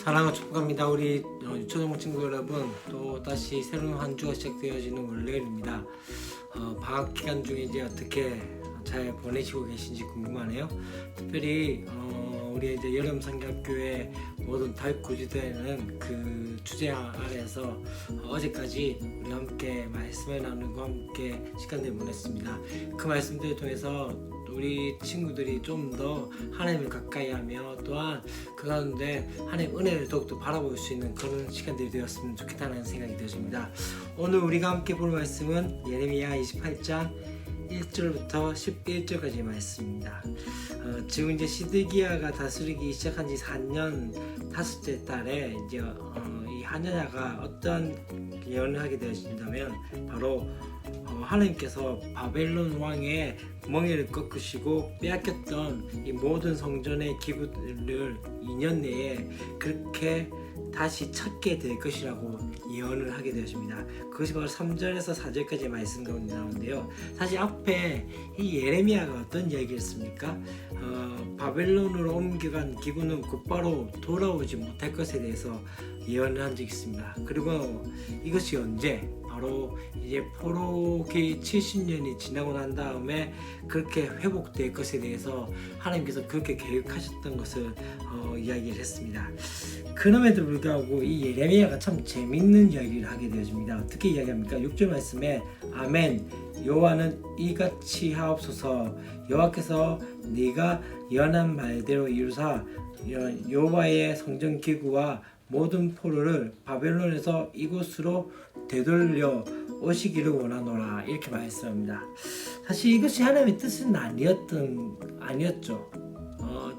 사랑을 축복합니다. 우리 유초동 친구 여러분, 또 다시 새로운 한 주가 시작되어지는 월요일입니다. 방학 기간 중에 이제 어떻게 잘 보내시고 계신지 궁금하네요. 특별히 우리 이제 여름 성경교회 모든 달구지대는 그 주제 아래에서 어제까지 우리 함께 말씀을 나누고 함께 시간을 보냈습니다. 그 말씀들을 통해서 우리 친구들이 좀 더 하나님을 가까이 하며 또한 그 가운데 하나님의 은혜를 더욱더 바라볼 수 있는 그런 시간들이 되었으면 좋겠다는 생각이 들었습니다. 오늘 우리가 함께 볼 말씀은 예레미야 28장 1절부터 11절까지 말씀입니다. 지금 이제 시드기야가 다스리기 시작한 지 4년 5째 달에 이제 이 하냐냐가 어떤 예언을 하게 되어진다면 바로 하나님께서 바벨론 왕의 멍에를 꺾으시고 빼앗겼던 이 모든 성전의 기구들을 2년 내에 그렇게 다시 찾게 될 것이라고 예언을 하게 되었습니다. 그것이 바로 3절에서 4절까지 말씀 가운데 나오는데요. 사실 앞에 이 예레미야가 어떤 이야기를 했습니까? 바벨론으로 옮겨간 기구는 곧바로 돌아오지 못할 것에 대해서 예언을 한 적이 있습니다. 그리고 이것이 언제? 바로 이제 포로기 70년이 지나고 난 다음에 그렇게 회복될 것에 대해서 하나님께서 그렇게 계획하셨던 것을 이야기를 했습니다. 그럼에도 불구하고 이 예레미야가 참 재밌는 이야기를 하게 되어집니다. 어떻게 이야기합니까? 6절 말씀에 아멘 여호와는 이같이 하옵소서 여호와께서 네가 예언한 말대로 이루사 여호와의 성전 기구와 모든 포로를 바벨론에서 이곳으로 되돌려 오시기를 원하노라 이렇게 말씀합니다. 사실 이것이 하나님의 뜻은 아니었죠.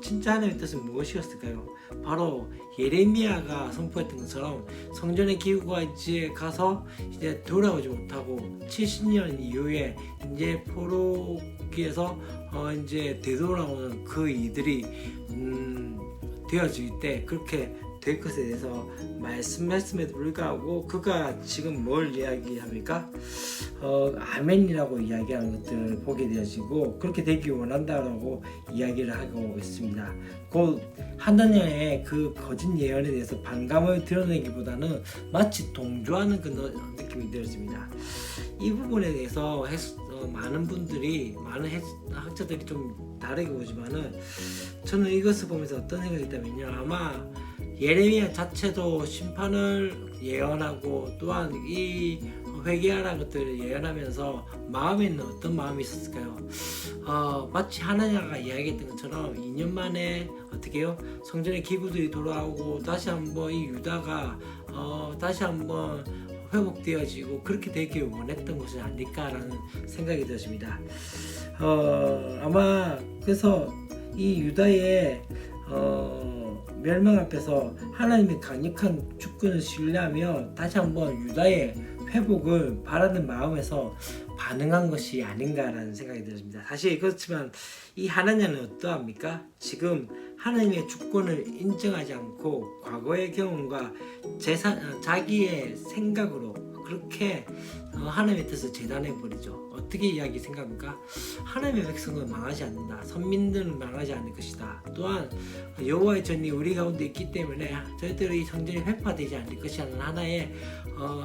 진짜 하나님의 뜻은 무엇이었을까요? 바로 예레미야가 선포했던 것처럼 성전의 기구가 이제 가서 이제 돌아오지 못하고 70년 이후에 이제 포로기에서 이제 되돌아오는 그 이들이 되어질 때 그렇게 될 것에 대해서 말씀에도 불구하고 그가 지금 뭘 이야기합니까? 아멘이라고 이야기하는 것들을 보게 되어지고 그렇게 되기 원한다라고 이야기를 하고 있습니다. 곧 하나님의 그 거짓 예언에 대해서 반감을 드러내기보다는 마치 동조하는 그 느낌이 들어집니다. 이 부분에 대해서 많은 학자들이 좀 다르게 보지만은 저는 이것을 보면서 어떤 생각이 있다면요. 아마 예레미야 자체도 심판을 예언하고 또한 이 회개하라는 것들을 예언하면서 마음에는 어떤 마음이 있었을까요? 마치 하나냐가 이야기했던 것처럼 2년 만에 어떻게 해요? 성전의 기구들이 돌아오고 다시 한번 이 유다가 다시 한번 회복되어지고 그렇게 되길 원했던 것이 아닐까라는 생각이 들었습니다. 아마 그래서 이 유다의 멸망 앞에서 하나님의 강력한 주권을 신뢰하며 다시 한번 유다의 회복을 바라는 마음에서 반응한 것이 아닌가라는 생각이 들었습니다. 사실 그렇지만 이 하나냐는 어떠합니까? 지금 하나님의 주권을 인정하지 않고 과거의 경험과 자기의 생각으로 그렇게 하나님의 뜻을 재단해버리죠. 어떻게 이야기 생각합니까? 하나님의 백성은 망하지 않는다. 선민들은 망하지 않을 것이다. 또한 여호와의 전이 우리 가운데 있기 때문에 저희들의 성전이 회파되지 않을 것이라는 하나의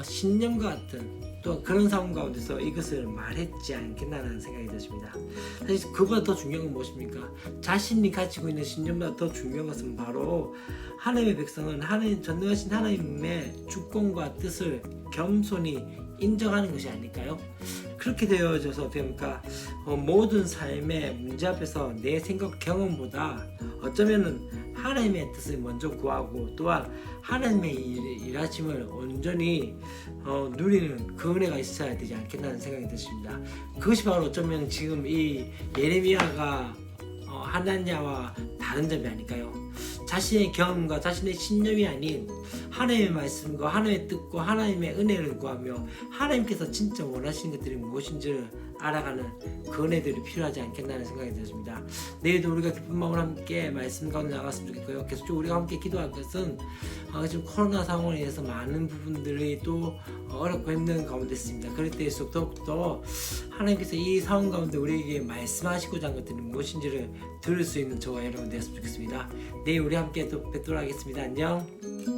신념과 같은 또 그런 상황 가운데서 이것을 말했지 않겠나라는 생각이 드십니다. 사실 그보다 더 중요한 건 무엇입니까? 자신이 가지고 있는 신념보다 더 중요한 것은 바로 하나님의 백성은 전능하신 하나님의 주권과 뜻을 겸손히 인정하는 것이 아닐까요? 그렇게 되어져서 됩니까? 모든 삶의 문제 앞에서 내 생각 경험보다 어쩌면은 하나님의 뜻을 먼저 구하고 또한 하나님의 일하심을 온전히 누리는 그 은혜가 있어야 되지 않겠나는 생각이 드십니다. 그것이 바로 어쩌면 지금 이 예레미야가 하나냐와 다른 점이 아닐까요? 자신의 경험과 자신의 신념이 아닌 하나님의 말씀과 하나님의 뜻과 하나님의 은혜를 구하며 하나님께서 진짜 원하시는 것들이 무엇인지를 알아가는 그 은혜들이 필요하지 않겠나는 생각이 들었습니다. 내일도 우리가 기쁜 마음으로 함께 말씀 가운데 나갔으면 좋겠고요. 계속 우리가 함께 기도할 것은 지금 코로나 상황으로 인해서 많은 부분들이 또 어렵고 힘든 가운데 있습니다. 그럴 때일수록 더욱더 하나님께서 이 상황 가운데 우리에게 말씀하시고자 한 것들이 무엇인지를 들을 수 있는 저와 여러분 되었으면 좋겠습니다. 내일 우리 함께 또 뵙도록 하겠습니다. 안녕.